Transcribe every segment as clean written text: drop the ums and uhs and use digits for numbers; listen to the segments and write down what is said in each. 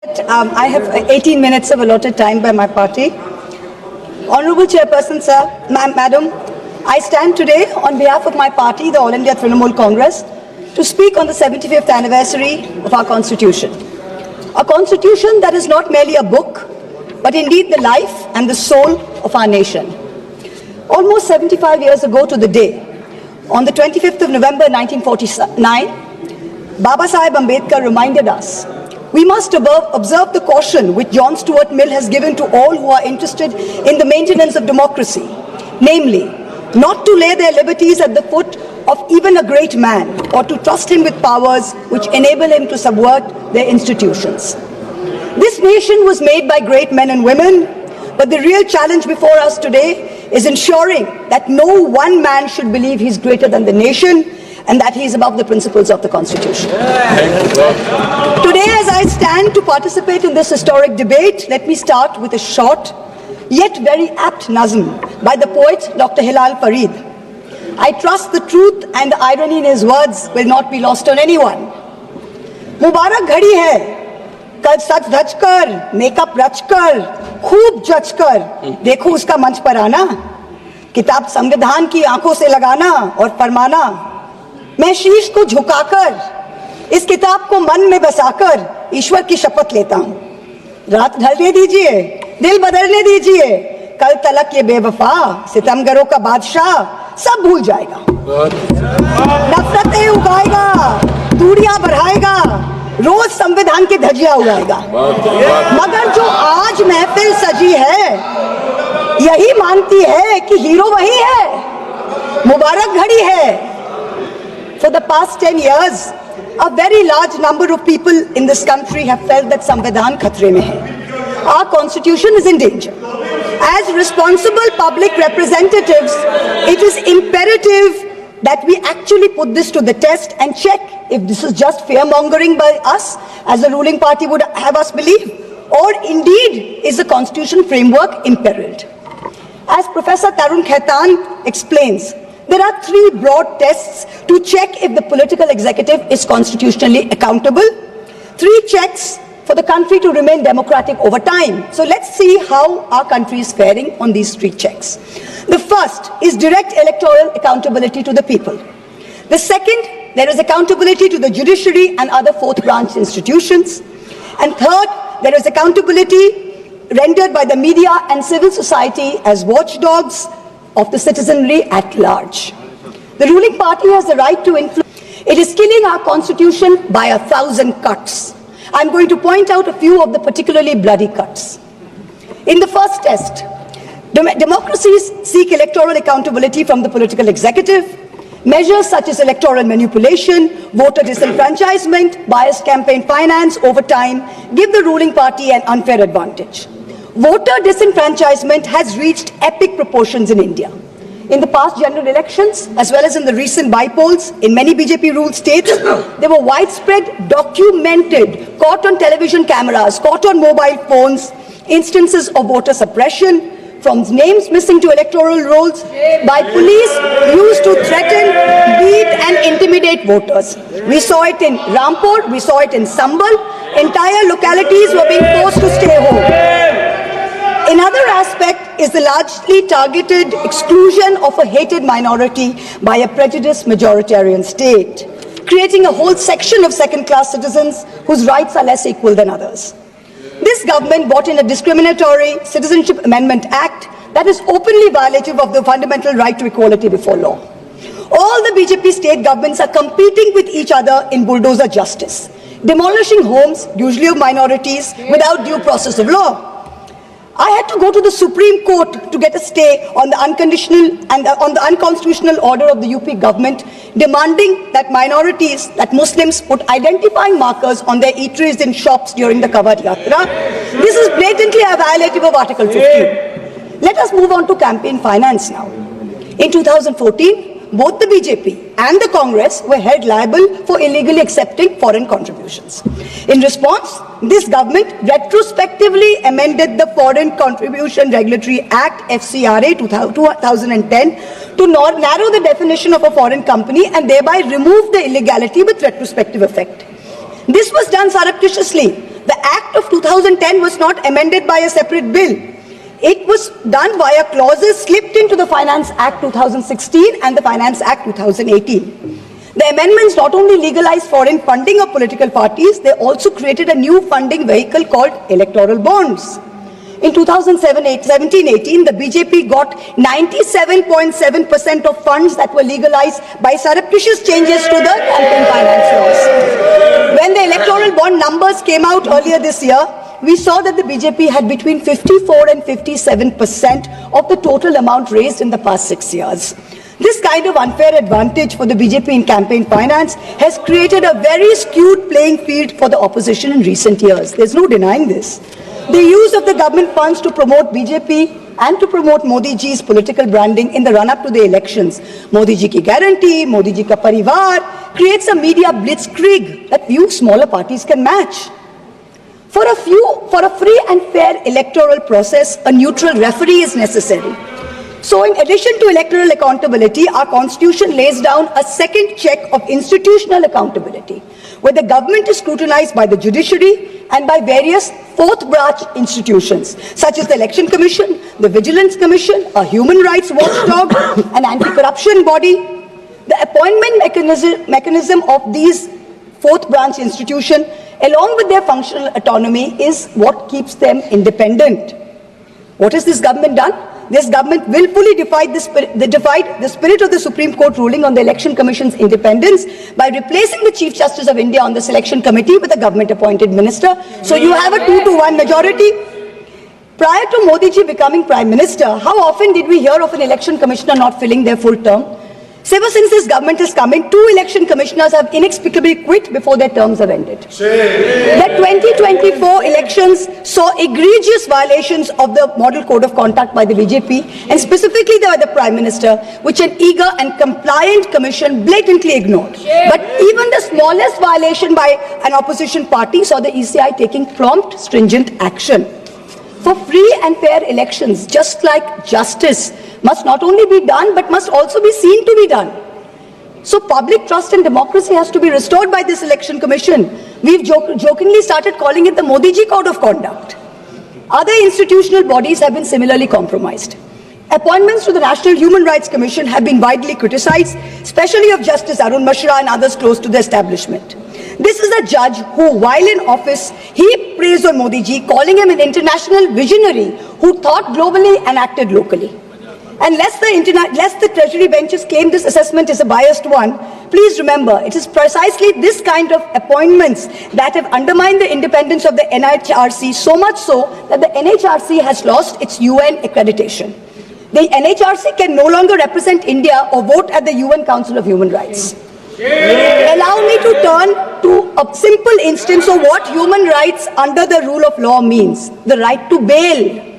I have 18 minutes of allotted time by my party. Honorable Chairperson, sir, Madam, I stand today on behalf of my party, the All India Trinamool Congress, to speak on the 75th anniversary of our Constitution. A Constitution that is not merely a book, but indeed the life and the soul of our nation. Almost 75 years ago to the day, on the 25th of November 1949, Baba Saheb Ambedkar reminded us we must observe the caution which John Stuart Mill has given to all who are interested in the maintenance of democracy, namely, not to lay their liberties at the foot of even a great man or to trust him with powers which enable him to subvert their institutions. This nation was made by great men and women, but the real challenge before us today is ensuring that no one man should believe he's greater than the nation and that he is above the principles of the Constitution. Today, as I stand to participate in this historic debate, let me start with a short, yet very apt nazm by the poet Dr. Hilal Farid. I trust the truth and the irony in his words will not be lost on anyone. Mubarak ghadi hai, कल सच धज कर, makeup रच कर, खूब जच कर, देखो उसका मंच पर आना, किताब संविधान की आंखों से लगाना और फरमाना, मैं शीश को झुकाकर, इस किताब को मन में बसाकर ईश्वर की शपथ लेता हूँ। रात ढलने दीजिए, दिल बदलने दीजिए, कल तलक ये बेवफा, सितमगरों का बादशाह सब भूल जाएगा। नफरतें उगाएगा, दूरियां बढ़ाएगा, रोज संविधान की धज्जियां उड़ाएगा। मगर जो आज महफिल सजी है, यही मानती है कि हीरो वही है, मुबारक घड़ी है। For the past 10 years, a very large number of people in this country have felt that Samvidhan khatre mein hai. Our constitution is in danger. As responsible public representatives, it is imperative that we actually put this to the test and check if this is just fear-mongering by us, as the ruling party would have us believe, or indeed is the constitution framework imperiled. As Professor Tarun Khaitan explains, there are three broad tests to check if the political executive is constitutionally accountable. Three checks for the country to remain democratic over time. So let's see how our country is faring on these three checks. The first is direct electoral accountability to the people. The second, there is accountability to the judiciary and other fourth branch institutions. And third, there is accountability rendered by the media and civil society as watchdogs of the citizenry at large. The ruling party has the right to influence. It is killing our constitution by 1,000 cuts. I'm going to point out a few of the particularly bloody cuts. In the first test, democracies seek electoral accountability from the political executive. Measures such as electoral manipulation, voter disenfranchisement, biased campaign finance over time give the ruling party an unfair advantage. Voter disenfranchisement has reached epic proportions in India. In the past general elections, as well as in the recent by-polls in many BJP-ruled states, there were widespread, documented, caught on television cameras, caught on mobile phones, instances of voter suppression, from names missing to electoral rolls, by police used to threaten, beat and intimidate voters. We saw it in Rampur, we saw it in Sambal. Entire localities were being forced to stay home. Another aspect is the largely targeted exclusion of a hated minority by a prejudiced majoritarian state, creating a whole section of second-class citizens whose rights are less equal than others. This government brought in a discriminatory Citizenship Amendment Act that is openly violative of the fundamental right to equality before law. All the BJP state governments are competing with each other in bulldozer justice, demolishing homes, usually of minorities, without due process of law. I had to go to the Supreme Court to get a stay on the unconstitutional order of the UP government demanding that minorities, that Muslims put identifying markers on their eateries in shops during the Kawad Yatra. This is blatantly a violative of Article 15. Let us move on to campaign finance now. In 2014, both the BJP and the Congress were held liable for illegally accepting foreign contributions. In response, this government retrospectively amended the Foreign Contribution Regulatory Act FCRA 2010 to narrow the definition of a foreign company and thereby remove the illegality with retrospective effect. This was done surreptitiously. The Act of 2010 was not amended by a separate bill. It was done via clauses slipped into the Finance Act 2016 and the Finance Act 2018. The amendments not only legalized foreign funding of political parties, they also created a new funding vehicle called electoral bonds. In 2017-18, the BJP got 97.7% of funds that were legalized by surreptitious changes to the campaign finance laws. When the electoral bond numbers came out earlier this year, we saw that the BJP had between 54 and 57% of the total amount raised in the past 6 years. This kind of unfair advantage for the BJP in campaign finance has created a very skewed playing field for the opposition in recent years. There's no denying this. The use of the government funds to promote BJP and to promote Modi ji's political branding in the run-up to the elections, Modi ji ki guarantee, Modi ji ka parivar, creates a media blitzkrieg that few smaller parties can match. For a free and fair electoral process, a neutral referee is necessary. So in addition to electoral accountability, our constitution lays down a second check of institutional accountability, where the government is scrutinized by the judiciary and by various fourth branch institutions, such as the Election Commission, the Vigilance Commission, a human rights watchdog, an anti-corruption body. The appointment mechanism of these fourth branch institutions, along with their functional autonomy, is what keeps them independent. What has this government done? This government willfully defied the spirit of the Supreme Court ruling on the Election Commission's independence by replacing the Chief Justice of India on the selection committee with a government-appointed minister. So you have a 2-to-1 majority. Prior to Modi ji becoming Prime Minister, how often did we hear of an election commissioner not filling their full term? So ever since this government has come in, 2 election commissioners have inexplicably quit before their terms have ended. The 2024 elections saw egregious violations of the Model Code of Conduct by the BJP, and specifically by the Prime Minister, which an eager and compliant commission blatantly ignored. But even the smallest violation by an opposition party saw the ECI taking prompt, stringent action. For free and fair elections, just like justice must not only be done, but must also be seen to be done. So public trust in democracy has to be restored by this election commission. We've jokingly started calling it the Modi ji Code of Conduct. Other institutional bodies have been similarly compromised. Appointments to the National Human Rights Commission have been widely criticized, especially of Justice Arun Mishra and others close to the establishment. This is a judge who, while in office, he praised on Modi ji, calling him an international visionary who thought globally and acted locally. And lest the Treasury benches claim this assessment is a biased one, please remember, it is precisely this kind of appointments that have undermined the independence of the NHRC, so much so that the NHRC has lost its UN accreditation. The NHRC can no longer represent India or vote at the UN Council of Human Rights. Allow me to turn to a simple instance of what human rights under the rule of law means, the right to bail.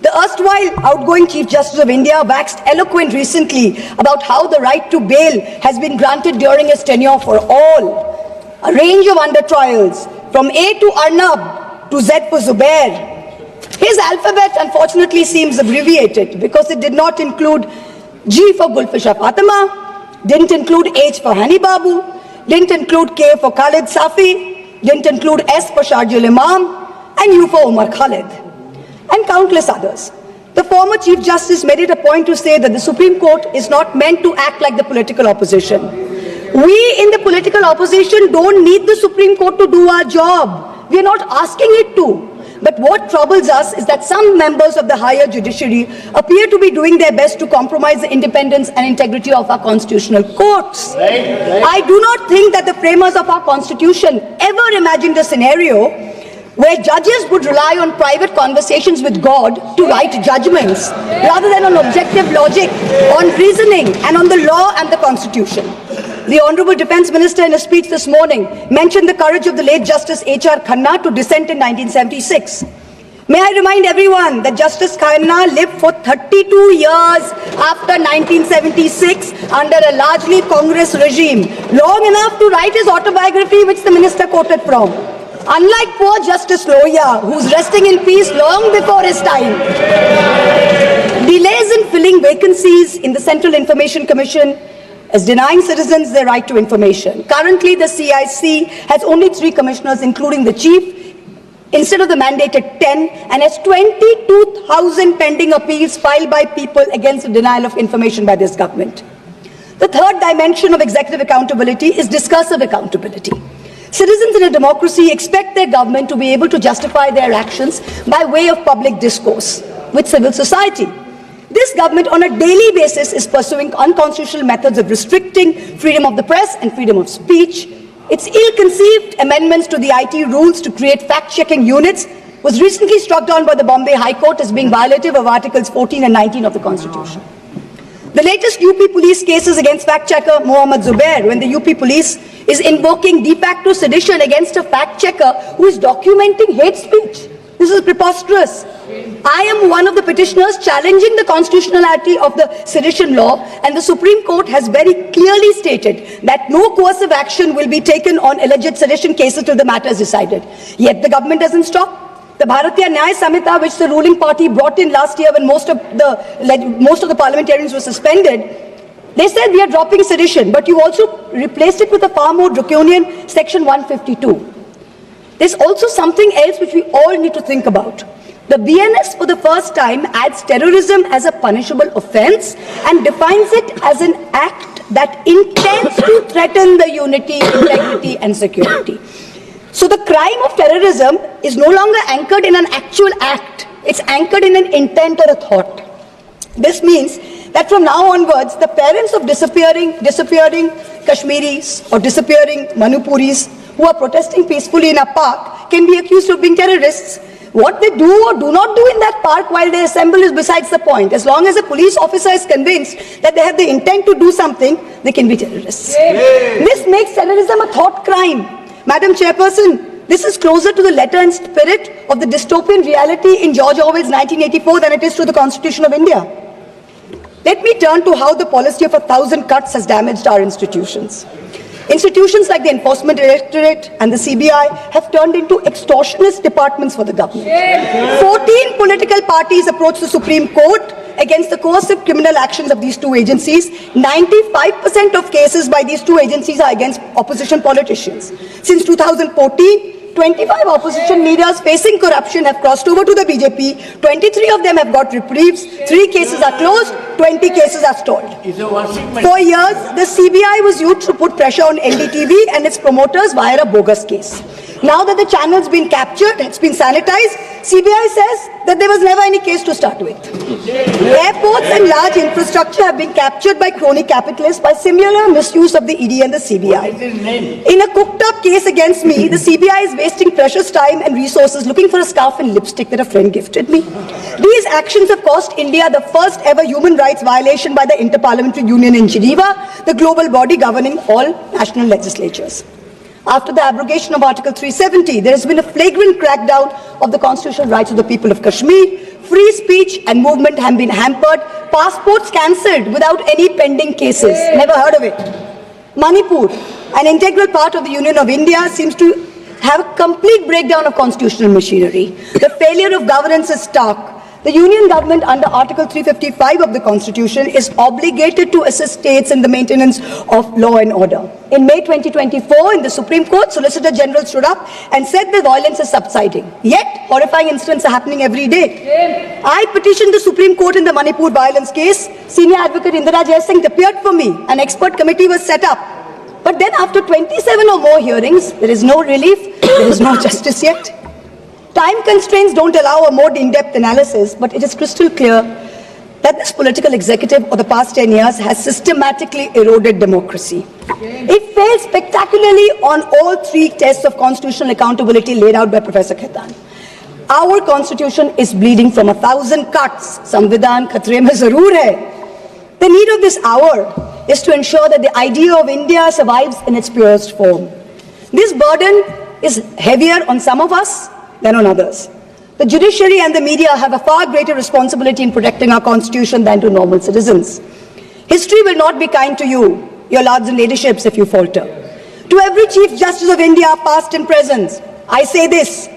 The erstwhile outgoing Chief Justice of India waxed eloquent recently about how the right to bail has been granted during his tenure for all. A range of under-trials, from A to Arnab to Z for Zubair. His alphabet unfortunately seems abbreviated because it did not include G for Gulfisha Fatima, didn't include H for Hani Babu, didn't include K for Khalid Safi, didn't include S for Sharjul Imam, and U for Omar Khalid, and countless others. The former Chief Justice made it a point to say that the Supreme Court is not meant to act like the political opposition. We in the political opposition don't need the Supreme Court to do our job. We are not asking it to. But what troubles us is that some members of the higher judiciary appear to be doing their best to compromise the independence and integrity of our constitutional courts. I do not think that the framers of our constitution ever imagined a scenario where judges would rely on private conversations with God to write judgments, rather than on objective logic, on reasoning, and on the law and the Constitution. The Honorable Defence Minister in a speech this morning mentioned the courage of the late Justice H.R. Khanna to dissent in 1976. May I remind everyone that Justice Khanna lived for 32 years after 1976 under a largely Congress regime, long enough to write his autobiography, which the minister quoted from. Unlike poor Justice Lohia, who's resting in peace long before his time. Delays in filling vacancies in the Central Information Commission is denying citizens their right to information. Currently, the CIC has only 3 commissioners, including the chief, instead of the mandated 10, and has 22,000 pending appeals filed by people against the denial of information by this government. The third dimension of executive accountability is discursive accountability. Citizens in a democracy expect their government to be able to justify their actions by way of public discourse with civil society. This government on a daily basis is pursuing unconstitutional methods of restricting freedom of the press and freedom of speech. Its ill-conceived amendments to the IT rules to create fact-checking units was recently struck down by the Bombay High Court as being violative of Articles 14 and 19 of the Constitution. The latest UP police cases against fact-checker Mohammad Zubair, when the UP police is invoking de facto sedition against a fact-checker who is documenting hate speech. This is preposterous. I am one of the petitioners challenging the constitutionality of the sedition law, and the Supreme Court has very clearly stated that no coercive action will be taken on alleged sedition cases till the matter is decided. Yet the government doesn't stop. The Bharatiya Nyaya Samhita, which the ruling party brought in last year when most of the parliamentarians were suspended, they said we are dropping sedition, but you also replaced it with a far more draconian Section 152. There's also something else which we all need to think about. The BNS for the first time adds terrorism as a punishable offence and defines it as an act that intends to threaten the unity, integrity and security. So the crime of terrorism is no longer anchored in an actual act. It's anchored in an intent or a thought. This means that from now onwards, the parents of disappearing Kashmiris or disappearing Manipuris who are protesting peacefully in a park can be accused of being terrorists. What they do or do not do in that park while they assemble is besides the point. As long as a police officer is convinced that they have the intent to do something, they can be terrorists. This makes terrorism a thought crime. Madam Chairperson, this is closer to the letter and spirit of the dystopian reality in George Orwell's 1984 than it is to the Constitution of India. Let me turn to how the policy of 1,000 cuts has damaged our institutions. Institutions like the Enforcement Directorate and the CBI have turned into extortionist departments for the government. 14 political parties approached the Supreme Court against the coercive criminal actions of these two agencies. 95% of cases by these two agencies are against opposition politicians. Since 2014, 25 opposition leaders facing corruption have crossed over to the BJP. 23 of them have got reprieves. 3 cases are closed. 20 cases are stalled. For years, the CBI was used to put pressure on NDTV and its promoters via a bogus case. Now that the channel's been captured, it's been sanitized, CBI says that there was never any case to start with. Airports and large infrastructure have been captured by crony capitalists by similar misuse of the ED and the CBI. In a cooked-up case against me, the CBI is wasting precious time and resources looking for a scarf and lipstick that a friend gifted me. These actions have cost India the first ever human rights violation by the Interparliamentary Union in Geneva, the global body governing all national legislatures. After the abrogation of Article 370, there has been a flagrant crackdown of the constitutional rights of the people of Kashmir. Free speech and movement have been hampered. Passports cancelled without any pending cases. Never heard of it. Manipur, an integral part of the Union of India, seems to have a complete breakdown of constitutional machinery. The failure of governance is stark. The Union government under Article 355 of the Constitution is obligated to assist states in the maintenance of law and order. In May 2024, in the Supreme Court, Solicitor General stood up and said the violence is subsiding. Yet, horrifying incidents are happening every day. I petitioned the Supreme Court in the Manipur violence case. Senior Advocate Indira Jaisingh appeared for me. An expert committee was set up. But then after 27 or more hearings, there is no relief, there is no justice yet. Time constraints don't allow a more in-depth analysis, but it is crystal clear that this political executive of the past 10 years has systematically eroded democracy. It failed spectacularly on all 3 tests of constitutional accountability laid out by Professor Khaitan. Our constitution is bleeding from 1,000 cuts. Samvidhan khatre mein zarur hai. The need of this hour is to ensure that the idea of India survives in its purest form. This burden is heavier on some of us than on others. The judiciary and the media have a far greater responsibility in protecting our constitution than to normal citizens. History will not be kind to you, your lords and ladyships, if you falter. To every Chief Justice of India, past and present, I say this: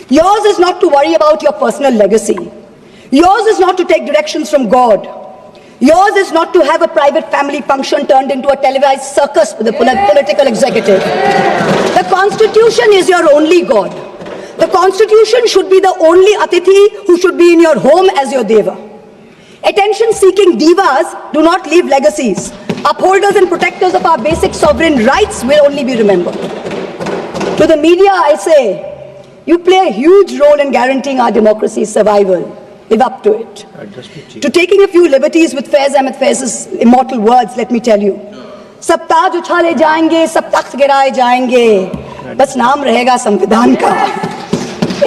yours is not to worry about your personal legacy. Yours is not to take directions from God. Yours is not to have a private family function turned into a televised circus with a political executive. The Constitution is your only God. The Constitution should be the only Atithi who should be in your home as your Deva. Attention-seeking divas do not leave legacies. Upholders and protectors of our basic sovereign rights will only be remembered. To the media, I say, you play a huge role in guaranteeing our democracy's survival. Live up to it. To taking a few liberties with Faiz Ahmed Faiz's immortal words, let me tell you. सब ताज उछाले जाएंगे, सब तख्त गिराए जाएंगे, बस नाम रहेगा संविधान का.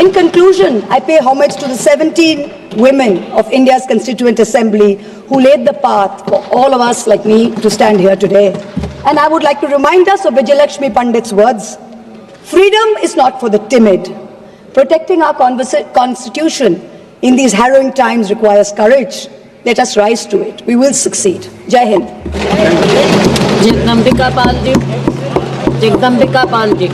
In conclusion, I pay homage to the 17 women of India's Constituent Assembly who laid the path for all of us like me to stand here today. And I would like to remind us of Vijayalakshmi Pandit's words. Freedom is not for the timid. Protecting our constitution in these harrowing times requires courage. Let us rise to it. We will succeed. Jai Hind. Jagdambika Pal ji.